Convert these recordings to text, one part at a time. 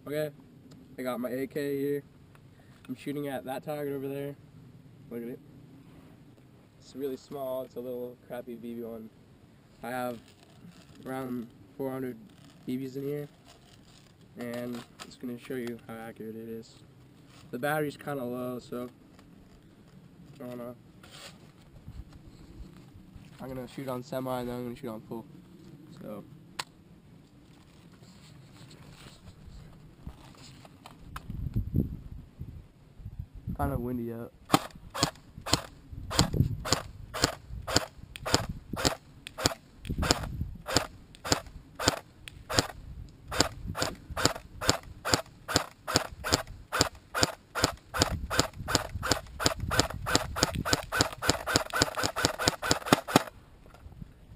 Okay, I got my AK here. I'm shooting at that target over there. Look at it. It's really small. It's a little crappy BB1. I have around 400 BBs in here, and I'm just going to show you how accurate it is. The battery's kind of low, so I'm going to shoot on semi, and then I'm going to shoot on full. So kind of windy out.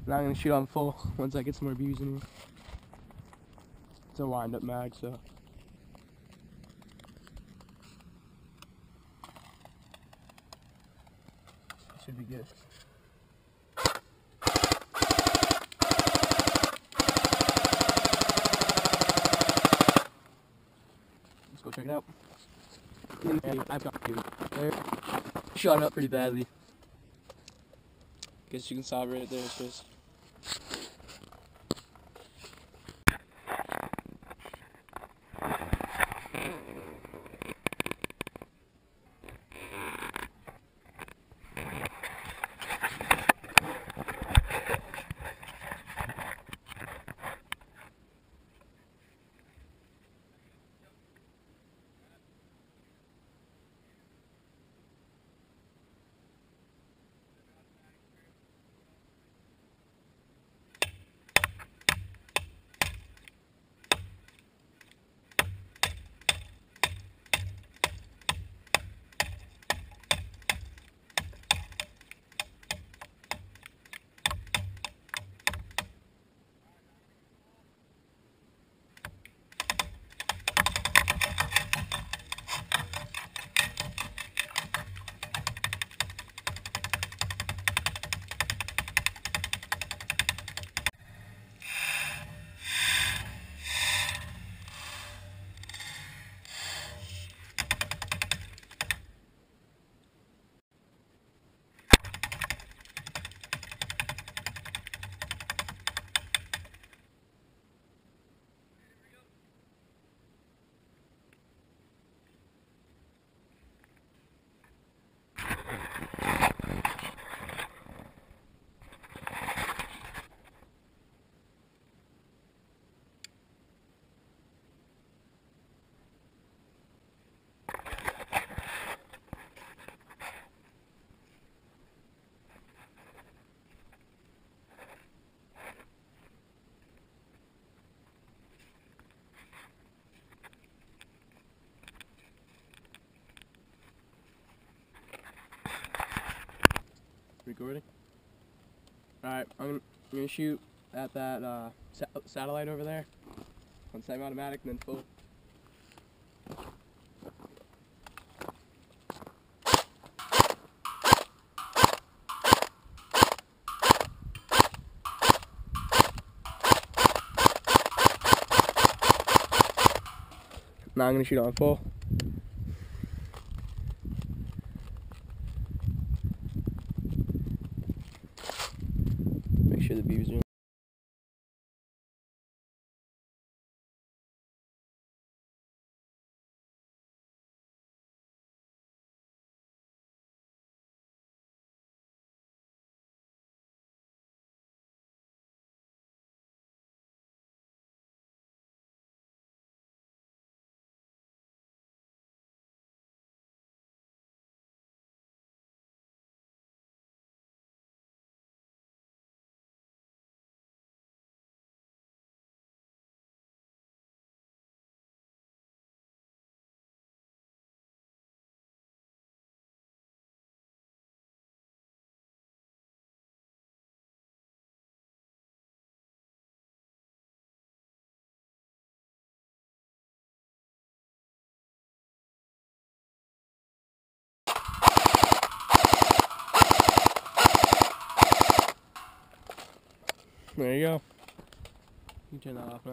Now I'm going to shoot on full once I get some more BBs in here. It's a wind-up mag, so. Should be good. Let's go check it out. And I've got two there. Shot it up pretty badly. Guess you can saw right there, it's just. Recording. Alright, I'm gonna shoot at that satellite over there on semi-automatic and then full. Now I'm gonna shoot on full. Make sure the BBs are in. There you go. You can turn that off now.